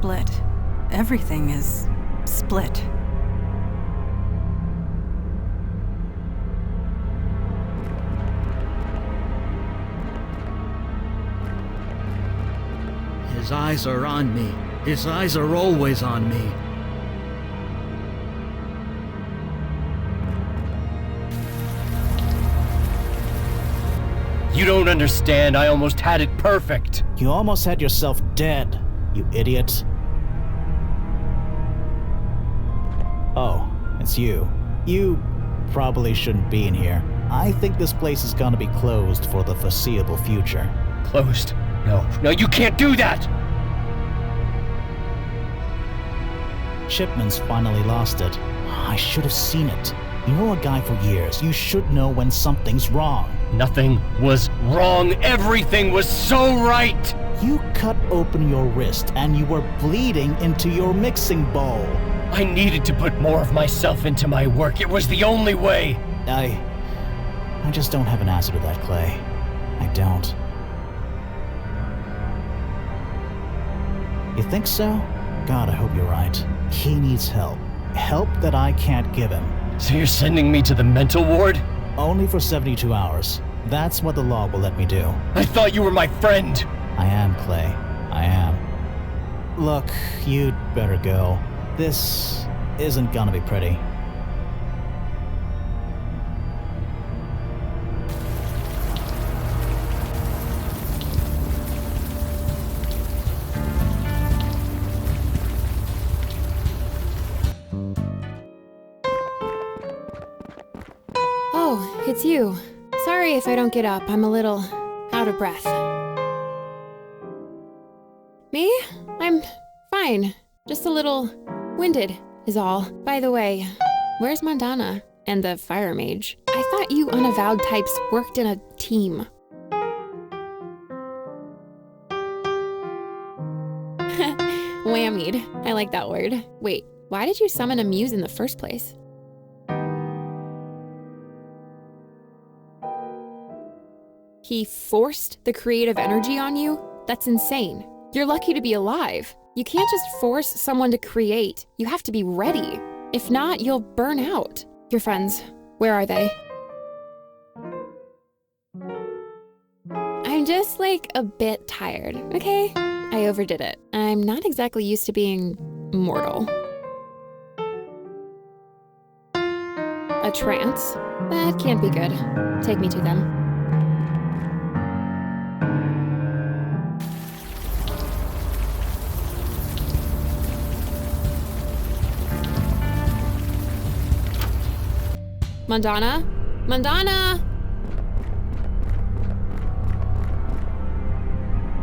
split. Everything is split. His eyes are on me. His eyes are always on me. You don't understand. I almost had it perfect. You almost had yourself dead, you idiot. Oh, it's you. You probably shouldn't be in here. I think this place is gonna be closed for the foreseeable future. Closed. No, you can't do that! Shipman's finally lost it. I should have seen it. You know a guy for years. You should know when something's wrong. Nothing was wrong. Everything was so right! You cut open your wrist and you were bleeding into your mixing bowl. I needed to put more of myself into my work. It was the only way. I just don't have an answer to that, Clay. I don't. You think so? God, I hope you're right. He needs help. Help that I can't give him. So you're sending me to the mental ward? Only for 72 hours. That's what the law will let me do. I thought you were my friend. I am, Clay. I am. Look, you'd better go. This isn't gonna be pretty. Oh, it's you. Sorry if I don't get up. I'm a little out of breath. Me? I'm fine. Just a little winded is all. By the way, where's Mondana and the fire mage? I thought you Unavowed types worked in a team. Whammied. I like that word. Wait, why did you summon a muse in the first place? He forced the creative energy on you? That's insane. You're lucky to be alive. You can't just force someone to create. You have to be ready. If not, you'll burn out. Your friends, where are they? I'm just a bit tired, okay? I overdid it. I'm not exactly used to being mortal. A trance? That can't be good. Take me to them. Mondana? Mondana!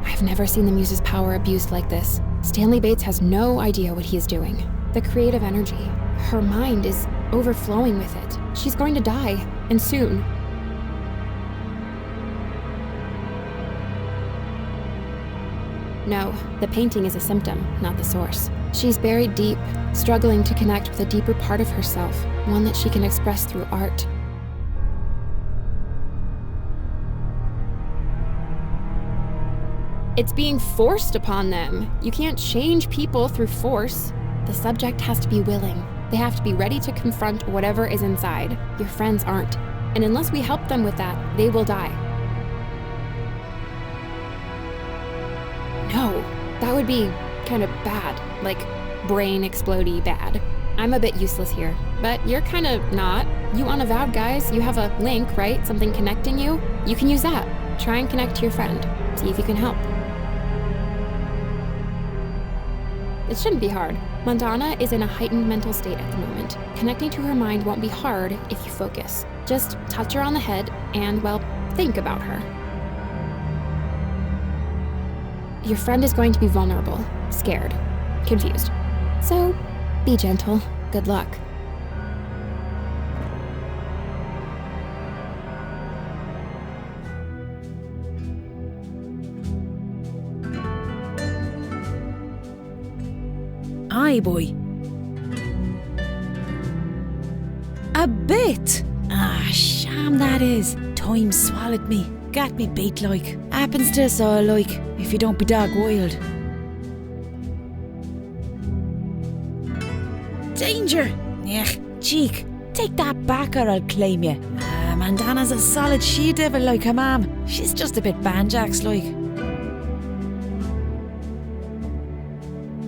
I've never seen the Muse's power abused like this. Stanley Bates has no idea what he is doing. The creative energy, her mind is overflowing with it. She's going to die, and soon. No, the painting is a symptom, not the source. She's buried deep, struggling to connect with a deeper part of herself, one that she can express through art. It's being forced upon them. You can't change people through force. The subject has to be willing. They have to be ready to confront whatever is inside. Your friends aren't. And unless we help them with that, they will die. No, that would be kind of bad. Brain explodey bad. I'm a bit useless here, but you're kind of not. You Unavowed guys, you have a link, right? Something connecting you? You can use that. Try and connect to your friend. See if you can help. It shouldn't be hard. Mondana is in a heightened mental state at the moment. Connecting to her mind won't be hard if you focus. Just touch her on the head and, think about her. Your friend is going to be vulnerable, scared, confused. So, be gentle. Good luck. Aye, boy. A bit. Sham that is. Time swallowed me. Got me beat Happens to us all if you don't be dog wild. danger. Cheek, take that back or I'll claim you. Mandana's a solid she-devil like her mam. She's just a bit banjax like.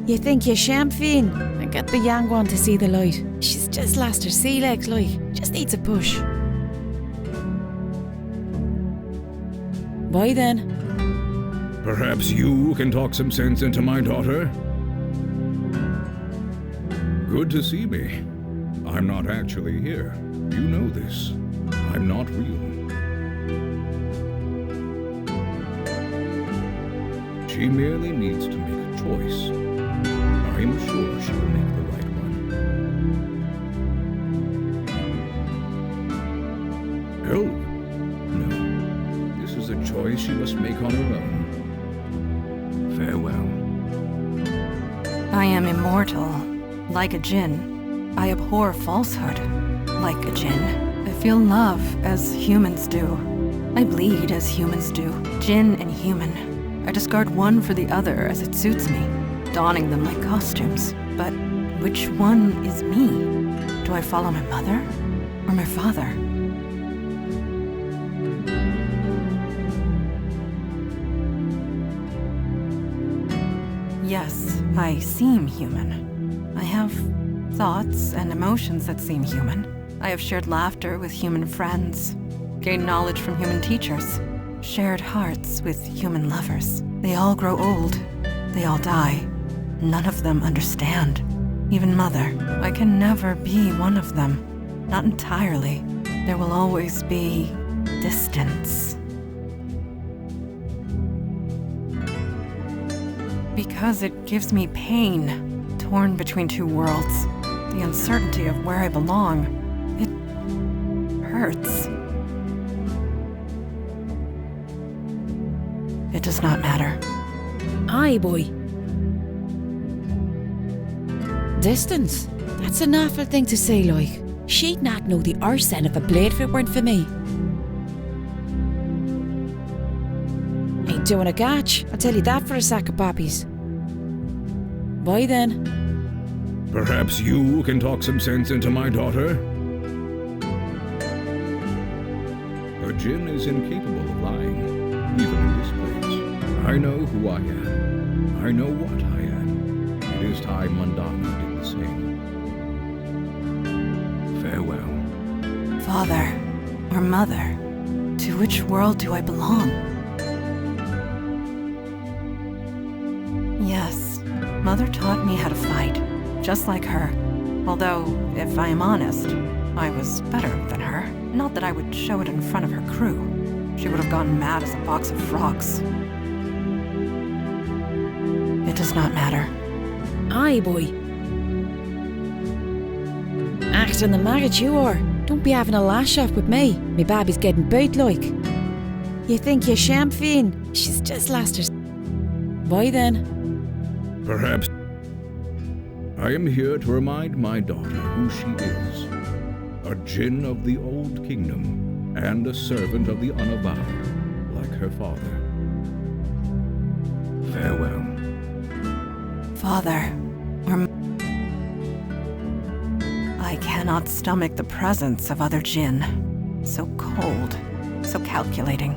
You think you're champagne? I get the young one to see the light. She's just lost her sea legs like. Just needs a push. Why then? Perhaps you can talk some sense into my daughter? Good to see me. I'm not actually here. You know this. I'm not real. She merely needs to make a choice. I'm sure she'll make the right one. Help? No. This is a choice she must make on her own. Farewell. I am immortal, like a djinn. I abhor falsehood, like a djinn. I feel love as humans do. I bleed as humans do. Djinn and human. I discard one for the other as it suits me, donning them like costumes. But which one is me? Do I follow my mother or my father? Yes, I seem human. I have thoughts and emotions that seem human. I have shared laughter with human friends, gained knowledge from human teachers, shared hearts with human lovers. They all grow old. They all die. None of them understand. Even Mother. I can never be one of them. Not entirely. There will always be distance. Because it gives me pain, torn between two worlds. The uncertainty of where I belong. It hurts. It does not matter. Aye, boy. Distance? That's an awful thing to say, like. She'd not know the arse end of a blade if it weren't for me. Ain't doing a gatch, I'll tell you that for a sack of poppies. Why then? Perhaps you can talk some sense into my daughter? A djinn is incapable of lying, even in this place. I know who I am. I know what I am. It is time Mandana did the same. Farewell. Father or Mother, to which world do I belong? Yes, Mother taught me how to fight, just like her. Although, if I am honest, I was better than her. Not that I would show it in front of her crew. She would have gone mad as a box of frogs. It does not matter. Aye, boy. Acting the maggot you are. Don't be having a lash off with me. Me baby's getting bait like. You think you're champagne? She's just lost her. Why then? Perhaps I am here to remind my daughter who she is. A djinn of the old kingdom, and a servant of the Unavowed, like her father. Farewell. Father or I cannot stomach the presence of other djinn. So cold, so calculating,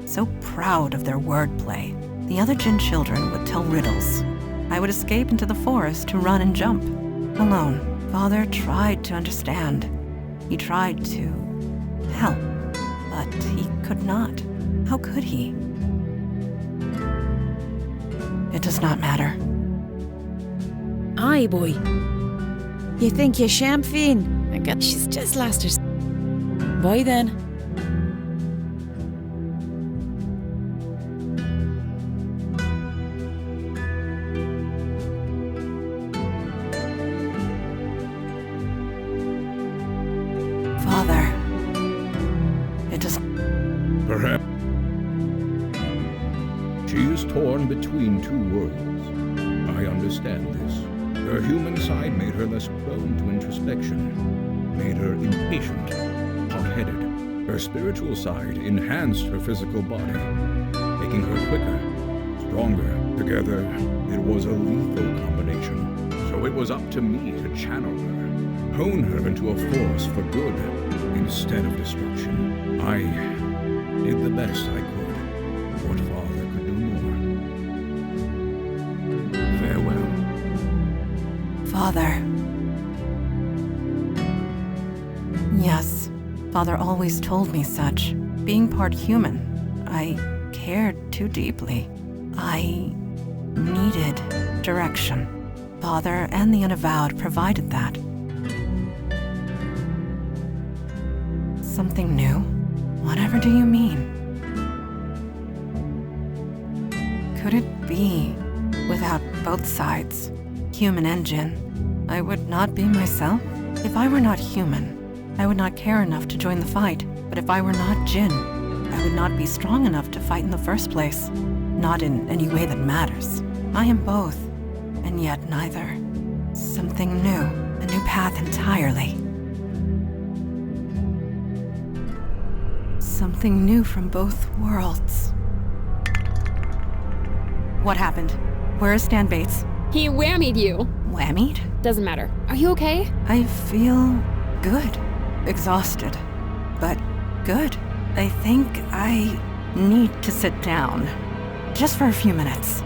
so proud of their wordplay. The other djinn children would tell riddles. I would escape into the forest to run and jump, alone. Father tried to understand. He tried to help, but he could not. How could he? It does not matter. Aye, boy. You think you're champagne? I got she's just lost her. Why then? Father, it does. Perhaps she is torn between two worlds. I understand this. Her human side made her less prone to introspection, made her impatient, hot-headed. Her spiritual side enhanced her physical body, making her quicker, stronger. Together, it was a lethal combination. So it was up to me to channel her, hone her into a force for good instead of destruction. I did the best I could. What father could do more? Farewell. Father. Yes, Father always told me such. Being part human, I cared too deeply. I needed direction. Father and the Unavowed provided that. Something new? Whatever do you mean? Could it be, without both sides, human and Jinn, I would not be myself? If I were not human, I would not care enough to join the fight. But if I were not Jinn, I would not be strong enough to fight in the first place. Not in any way that matters. I am both, and yet neither. Something new, a new path entirely. Something new from both worlds. What happened? Where is Stan Bates? He whammied you. Whammied? Doesn't matter. Are you okay? I feel good. Exhausted. But good. I think I need to sit down. Just for a few minutes.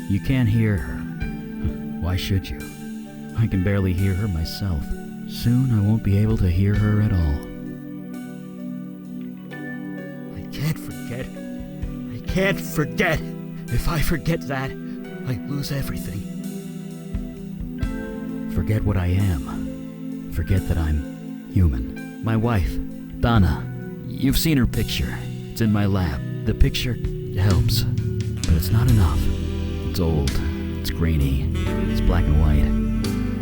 You can't hear her. Why should you? I can barely hear her myself. Soon I won't be able to hear her at all. I can't forget. I can't forget. If I forget that, I lose everything. Forget what I am. Forget that I'm human. My wife, Donna. You've seen her picture. It's in my lab. The picture helps, but it's not enough. It's old. It's grainy. It's black and white.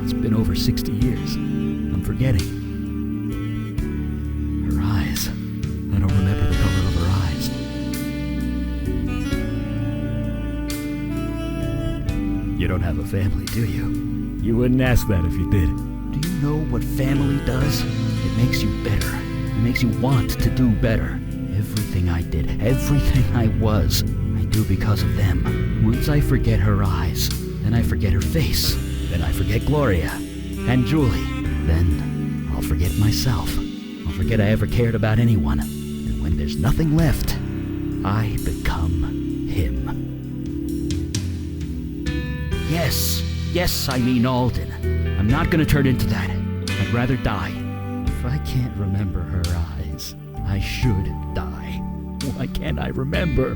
It's been over 60 years. I'm forgetting. Her eyes. I don't remember the color of her eyes. You don't have a family, do you? You wouldn't ask that if you did. Do you know what family does? It makes you better. It makes you want to do better. Everything I did, everything I was, I do because of them. Once I forget her eyes, then I forget her face, then I forget Gloria and Julie, then I'll forget myself. I'll forget I ever cared about anyone. And when there's nothing left, I become him. Yes, I mean Alden. I'm not gonna turn into that. I'd rather die. If I can't remember her eyes, I should die. Why can't I remember?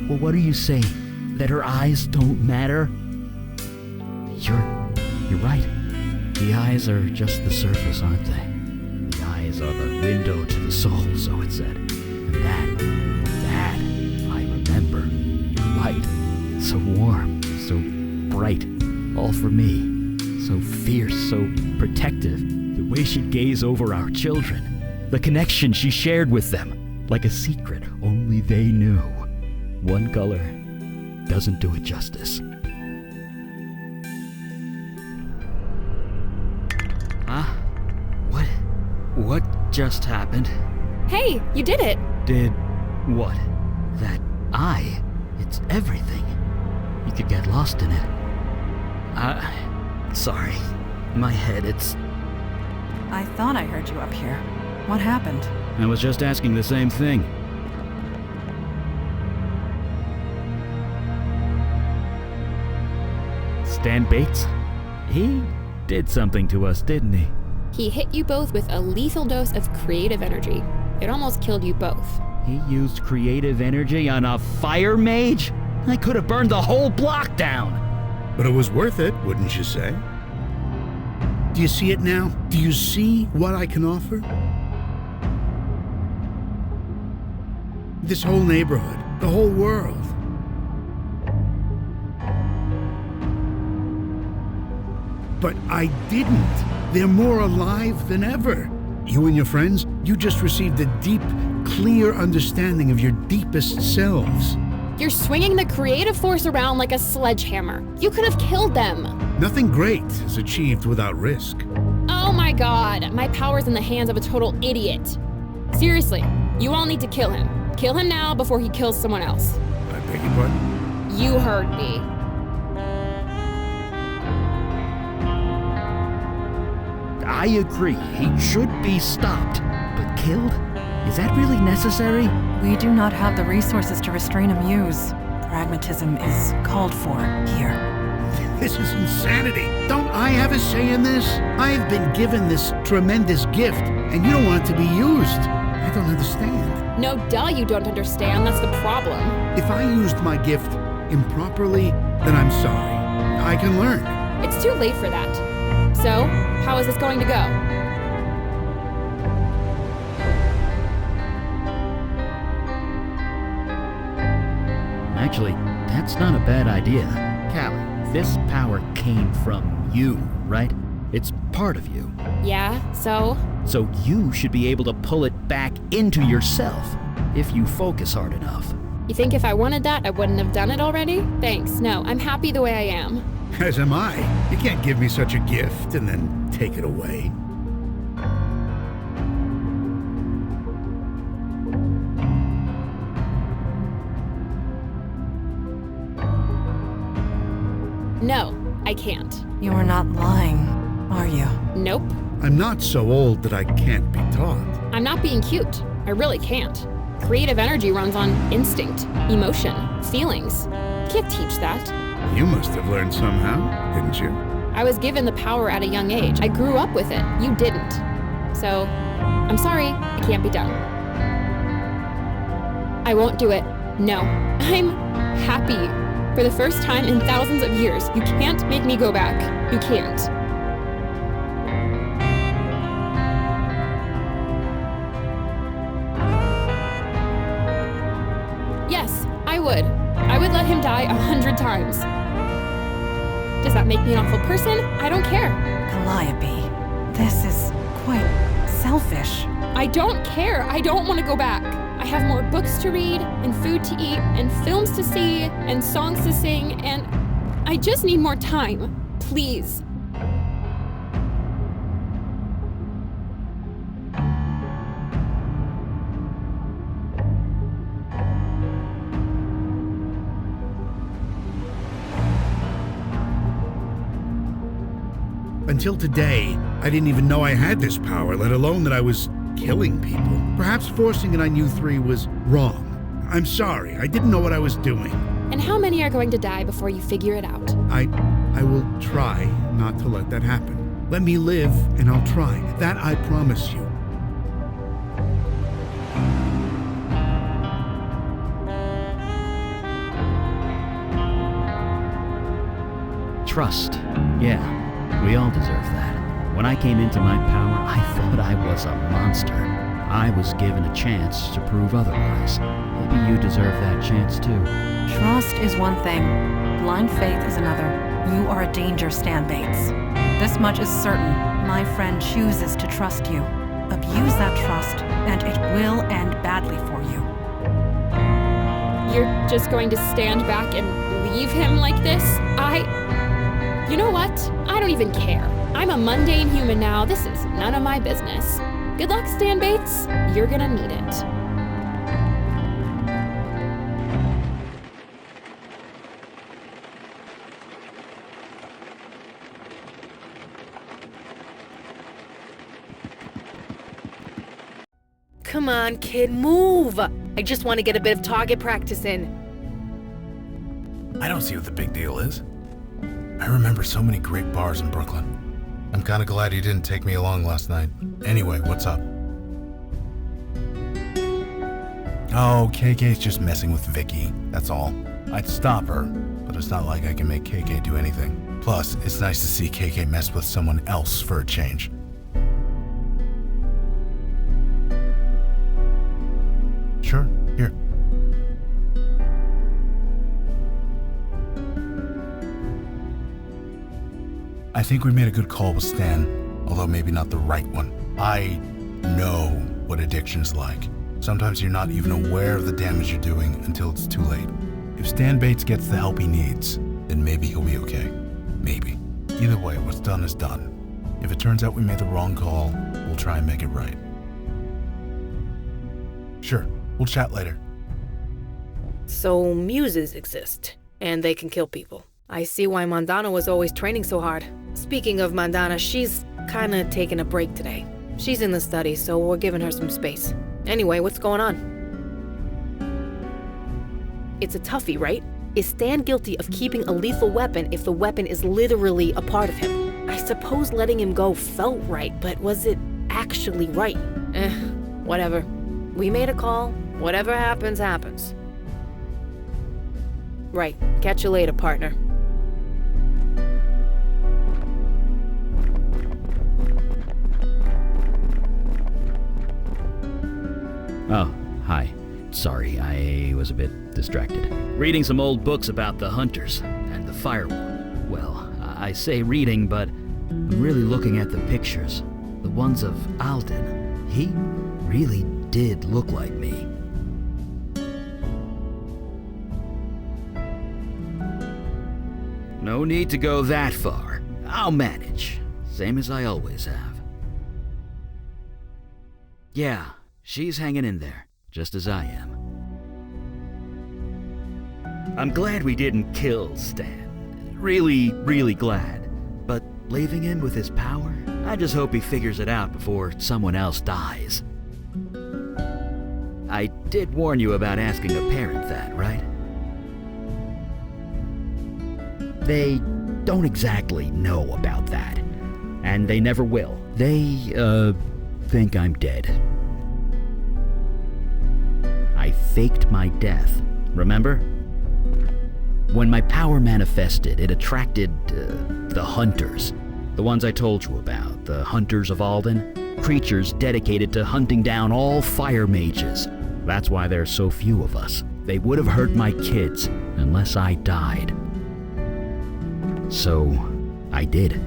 Well, what are you saying? That her eyes don't matter? You're right. The eyes are just the surface, aren't they? The eyes are the window to the soul, so it said. And that, I remember. Light, so warm, so bright, all for me. So fierce, so protective. The way she'd gaze over our children. The connection she shared with them. Like a secret only they knew. One color doesn't do it justice. Huh? What just happened? Hey, you did it. Did what? That eye? It's everything. You could get lost in it. Sorry. My head, it's... I thought I heard you up here. What happened? I was just asking the same thing. Stan Bates? He did something to us, didn't he? He hit you both with a lethal dose of creative energy. It almost killed you both. He used creative energy on a fire mage? I could have burned the whole block down! But it was worth it, wouldn't you say? Do you see it now? Do you see what I can offer? This whole neighborhood, the whole world. But I didn't. They're more alive than ever. You and your friends, you just received a deep, clear understanding of your deepest selves. You're swinging the creative force around like a sledgehammer. You could have killed them. Nothing great is achieved without risk. Oh my god, my power's in the hands of a total idiot. Seriously, you all need to kill him. Kill him now before he kills someone else. I beg your pardon? You heard me. I agree, he should be stopped. But killed? Is that really necessary? We do not have the resources to restrain a muse. Pragmatism is called for here. This is insanity. Don't I have a say in this? I've been given this tremendous gift, and you don't want it to be used. I don't understand. No, duh, you don't understand. That's the problem. If I used my gift improperly, then I'm sorry. I can learn. It's too late for that. So, how is this going to go? Actually, that's not a bad idea. Callie, this power came from you, right? It's part of you. Yeah, so? So you should be able to pull it back into yourself, if you focus hard enough. You think if I wanted that, I wouldn't have done it already? Thanks, no, I'm happy the way I am. As am I. You can't give me such a gift and then take it away. No, I can't. You are not lying, are you? Nope. I'm not so old that I can't be taught. I'm not being cute. I really can't. Creative energy runs on instinct, emotion, feelings. Can't teach that. You must have learned somehow, didn't you? I was given the power at a young age. I grew up with it. You didn't. So, I'm sorry, it can't be done. I won't do it. No. I'm happy. For the first time in thousands of years, you can't make me go back. You can't. Yes, I would. I would let him die 100 times. Does that make me an awful person? I don't care. Calliope, this is quite selfish. I don't care. I don't want to go back. I have more books to read, and food to eat, and films to see, and songs to sing, and I just need more time. Please. Until today, I didn't even know I had this power, let alone that I was killing people. Perhaps forcing an I knew 3 was wrong. I'm sorry, I didn't know what I was doing. And how many are going to die before you figure it out? I will try not to let that happen. Let me live and I'll try. That I promise you. Trust. Yeah, we all deserve that. When I came into my power, I thought I was a monster. I was given a chance to prove otherwise. Maybe you deserve that chance too. Trust is one thing, blind faith is another. You are a danger, Stan Bates. This much is certain. My friend chooses to trust you. Abuse that trust, and it will end badly for you. You're just going to stand back and leave him like this? You know what? I don't even care. I'm a mundane human now. This is none of my business. Good luck, Stan Bates. You're gonna need it. Come on, kid, move! I just want to get a bit of target practice in. I don't see what the big deal is. I remember so many great bars in Brooklyn. I'm kinda glad you didn't take me along last night. Anyway, what's up? Oh, KK's just messing with Vicky, that's all. I'd stop her, but it's not like I can make KK do anything. Plus, it's nice to see KK mess with someone else for a change. Sure, here. I think we made a good call with Stan, although maybe not the right one. I know what addiction's like. Sometimes you're not even aware of the damage you're doing until it's too late. If Stan Bates gets the help he needs, then maybe he'll be okay. Maybe. Either way, what's done is done. If it turns out we made the wrong call, we'll try and make it right. Sure, we'll chat later. So muses exist, and they can kill people. I see why Mandana was always training so hard. Speaking of Mandana, she's kinda taking a break today. She's in the study, so we're giving her some space. Anyway, what's going on? It's a toughie, right? Is Stan guilty of keeping a lethal weapon if the weapon is literally a part of him? I suppose letting him go felt right, but was it actually right? Whatever. We made a call. Whatever happens, happens. Right. Catch you later, partner. Oh, hi. Sorry, I was a bit distracted. Reading some old books about the hunters and the firewall. Well, I say reading, but I'm really looking at the pictures. The ones of Alden. He really did look like me. No need to go that far. I'll manage. Same as I always have. Yeah, she's hanging in there, just as I am. I'm glad we didn't kill Stan. Really, really glad. But leaving him with his power? I just hope he figures it out before someone else dies. I did warn you about asking a parent that, right? They don't exactly know about that. And they never will. They, think I'm dead. I faked my death, remember? When my power manifested, it attracted, the hunters. The ones I told you about, the hunters of Alden. Creatures dedicated to hunting down all fire mages. That's why there's so few of us. They would have hurt my kids, unless I died. So, I did.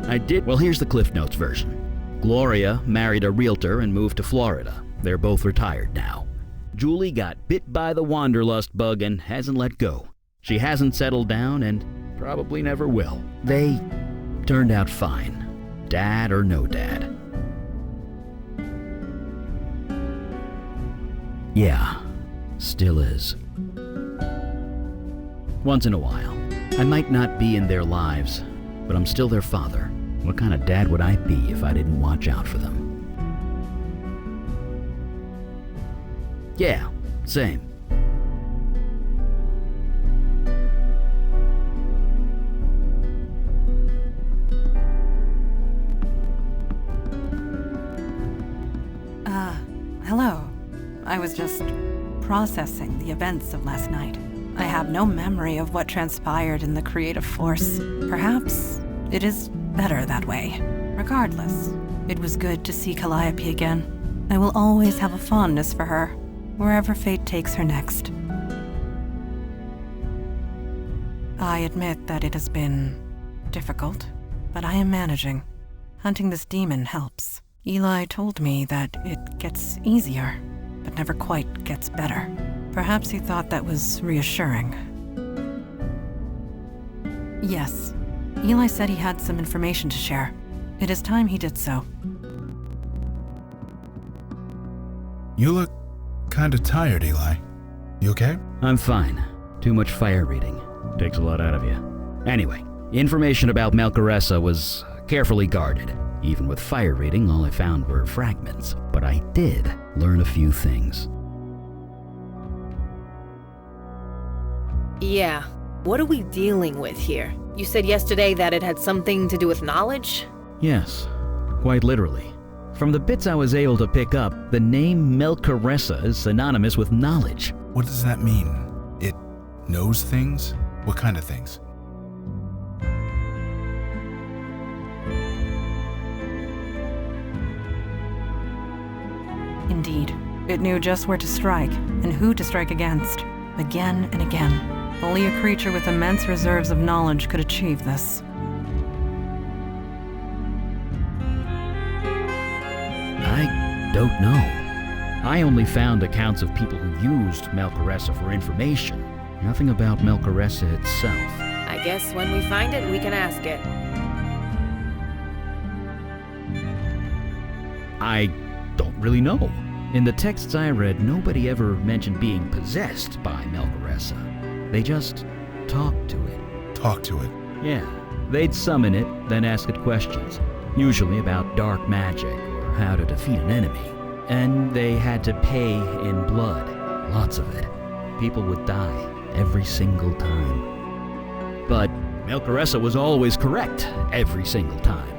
I did? Well, here's the Cliff Notes version. Gloria married a realtor and moved to Florida. They're both retired now. Julie got bit by the wanderlust bug and hasn't let go. She hasn't settled down and probably never will. They turned out fine, dad or no dad. Yeah, still is. Once in a while. I might not be in their lives, but I'm still their father. What kind of dad would I be if I didn't watch out for them? Yeah, same. Hello. I was just processing the events of last night. I have no memory of what transpired in the creative force. Perhaps it is better that way. Regardless, it was good to see Calliope again. I will always have a fondness for her, wherever fate takes her next. I admit that it has been difficult, but I am managing. Hunting this demon helps. Eli told me that it gets easier, but never quite gets better. Perhaps he thought that was reassuring. Yes, Eli said he had some information to share. It is time he did so. You look kinda tired, Eli. You okay? I'm fine. Too much fire reading. Takes a lot out of you. Anyway, information about Malcaressa was carefully guarded. Even with fire reading, all I found were fragments. But I did learn a few things. Yeah, what are we dealing with here? You said yesterday that it had something to do with knowledge? Yes, quite literally. From the bits I was able to pick up, the name Malcaressa is synonymous with knowledge. What does that mean? It knows things? What kind of things? Indeed, it knew just where to strike and who to strike against, again and again. Only a creature with immense reserves of knowledge could achieve this. I don't know. I only found accounts of people who used Melcaressa for information. Nothing about Melcaressa itself. I guess when we find it, we can ask it. I don't really know. In the texts I read, nobody ever mentioned being possessed by Melcaressa. They just talked to it. Talk to it. Yeah, they'd summon it, then ask it questions, usually about dark magic or how to defeat an enemy. And they had to pay in blood, lots of it. People would die every single time. But Melcaressa was always correct every single time.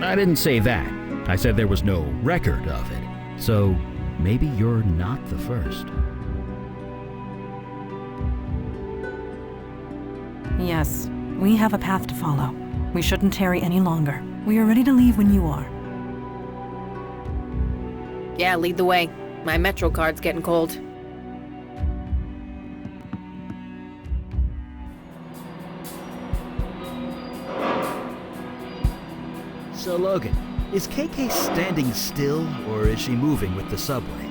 I didn't say that. I said there was no record of it. So maybe you're not the first. Yes, we have a path to follow. We shouldn't tarry any longer. We are ready to leave when you are. Yeah, lead the way. My Metro card's getting cold. So Logan, is KK standing still, or is she moving with the subway?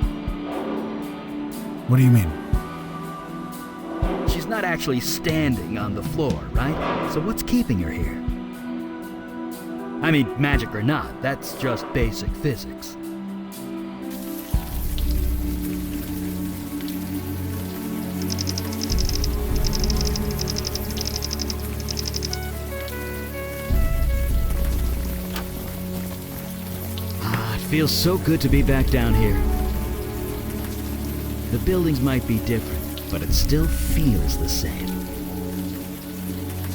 What do you mean? She's not actually standing on the floor, right? So what's keeping her here? I mean, magic or not, that's just basic physics. Feels so good to be back down here. The buildings might be different, but it still feels the same.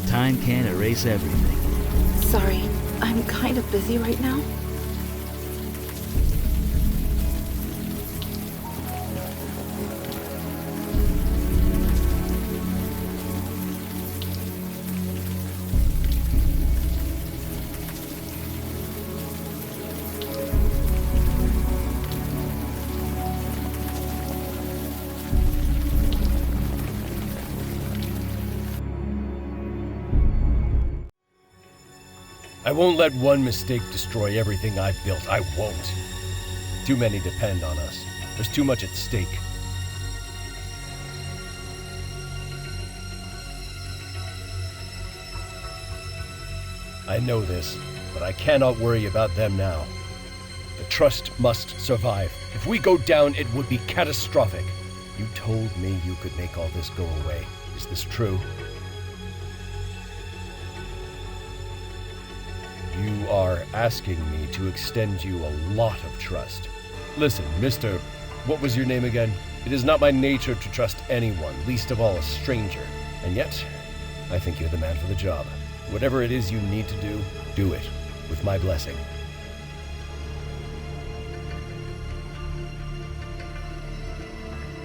Time can't erase everything. Sorry, I'm kind of busy right now. I won't let one mistake destroy everything I've built. I won't. Too many depend on us. There's too much at stake. I know this, but I cannot worry about them now. The trust must survive. If we go down, it would be catastrophic. You told me you could make all this go away. Is this true? You are asking me to extend you a lot of trust. Listen, Mr. What was your name again? It is not my nature to trust anyone, least of all a stranger. And yet, I think you're the man for the job. Whatever it is you need to do it, with my blessing.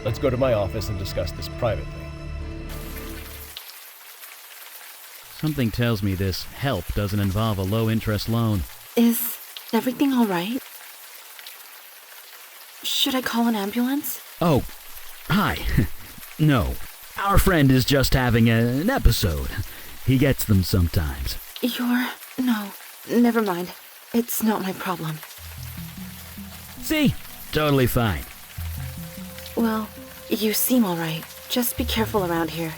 Let's go to my office and discuss this privately. Something tells me this help doesn't involve a low-interest loan. Is everything all right? Should I call an ambulance? Oh, hi. No, our friend is just having an episode. He gets them sometimes. No, never mind. It's not my problem. See? Totally fine. Well, you seem all right. Just be careful around here.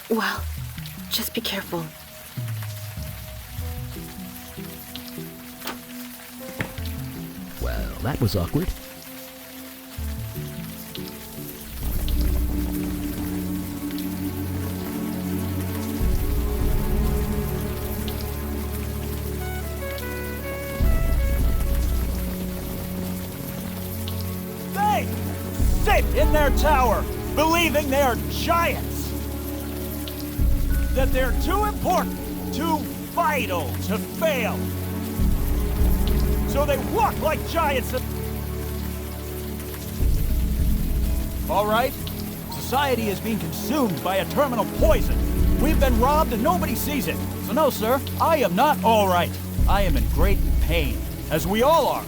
Well, just be careful. Well, that was awkward. They sit in their tower, believing they're giants. That they're too important, too vital to fail. So they walk like giants. All right, society is being consumed by a terminal poison. We've been robbed and nobody sees it. So no, sir, I am not all right. I am in great pain, as we all are.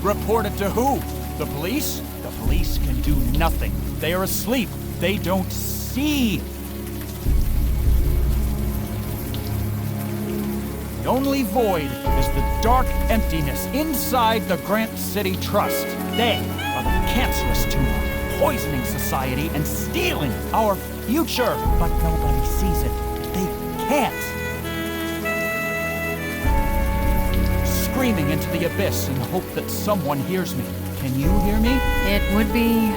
Report it to who? The police? The police can do nothing. They are asleep. They don't see. only void is the dark emptiness inside the Grant City Trust. They are the cancerous tumor, poisoning society and stealing our future. But nobody sees it. They can't. Screaming into the abyss in the hope that someone hears me. Can you hear me? It would be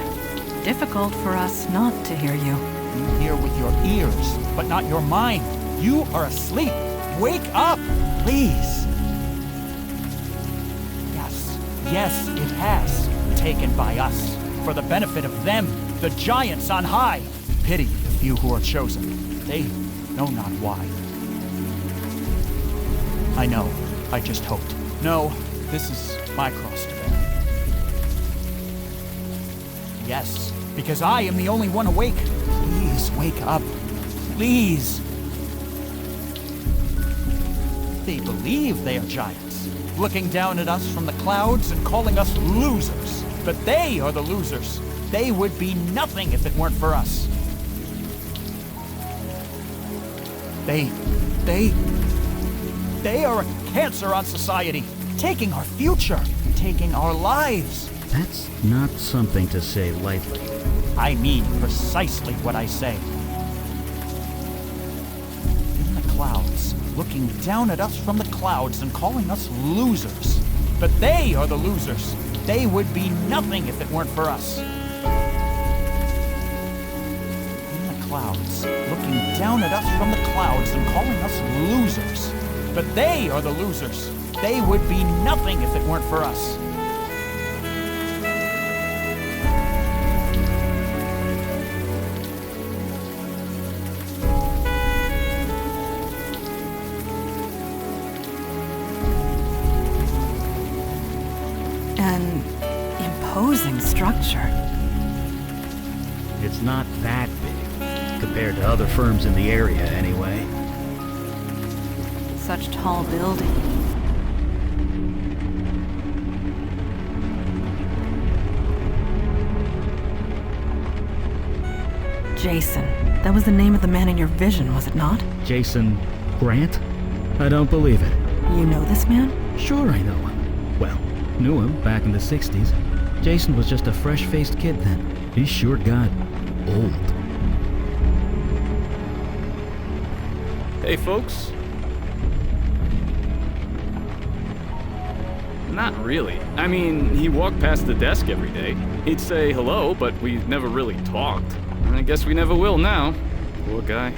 difficult for us not to hear you. You hear with your ears, but not your mind. You are asleep. Wake up, please. Yes, it has. Taken by us. For the benefit of them, the giants on high. Pity the few who are chosen. They know not why. I know. I just hoped. No, this is my cross to bear. Yes, because I am the only one awake. Please wake up. Please. They believe they are giants, looking down at us from the clouds and calling us losers. But they are the losers. They would be nothing if it weren't for us. They are a cancer on society, taking our future, taking our lives. That's not something to say lightly. I mean precisely what I say. In the clouds, looking down at us from the clouds and calling us losers. But they are the losers. They would be nothing if it weren't for us. In the clouds, looking down at us from the clouds and calling us losers. But they are the losers. They would be nothing if it weren't for us. An imposing structure. It's not that big, compared to other firms in the area anyway. Such tall building. Jason. That was the name of the man in your vision, was it not? Jason Grant? I don't believe it. You know this man? Sure I know him. Well, knew him back in the 60s. Jason was just a fresh-faced kid then. He sure got old. Hey, folks. Not really. I mean, he walked past the desk every day. He'd say hello, but we never really talked. I guess we never will now. Poor guy.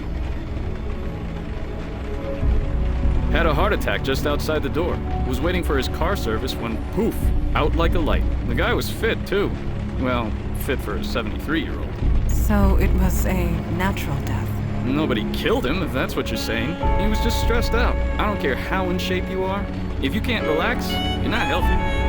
Had a heart attack just outside the door. Was waiting for his car service when, poof, out like a light. The guy was fit, too. Well, fit for a 73-year-old. So it was a natural death. Nobody killed him, if that's what you're saying. He was just stressed out. I don't care how in shape you are. If you can't relax, you're not healthy.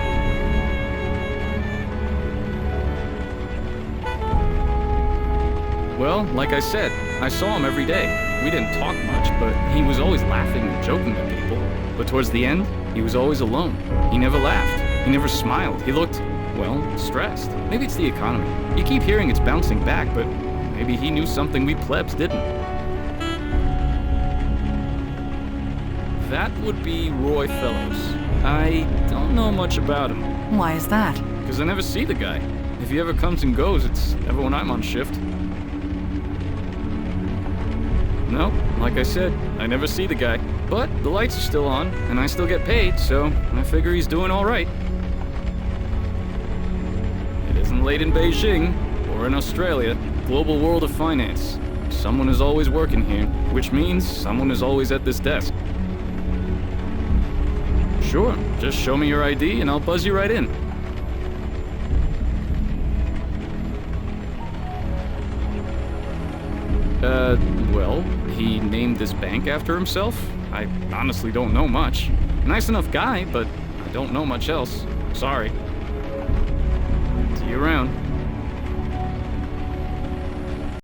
Well, like I said, I saw him every day. We didn't talk much, but he was always laughing and joking at people. But towards the end, he was always alone. He never laughed. He never smiled. He looked, well, stressed. Maybe it's the economy. You keep hearing it's bouncing back, but maybe he knew something we plebs didn't. That would be Roy Fellows. I don't know much about him. Why is that? Because I never see the guy. If he ever comes and goes, it's never when I'm on shift. No, like I said, I never see the guy. But the lights are still on, and I still get paid, so I figure he's doing all right. It isn't late in Beijing, or in Australia. Global world of finance. Someone is always working here, which means someone is always at this desk. Sure, just show me your ID and I'll buzz you right in. Well, he named this bank after himself. I honestly don't know much. Nice enough guy, but I don't know much else. Sorry. See you around.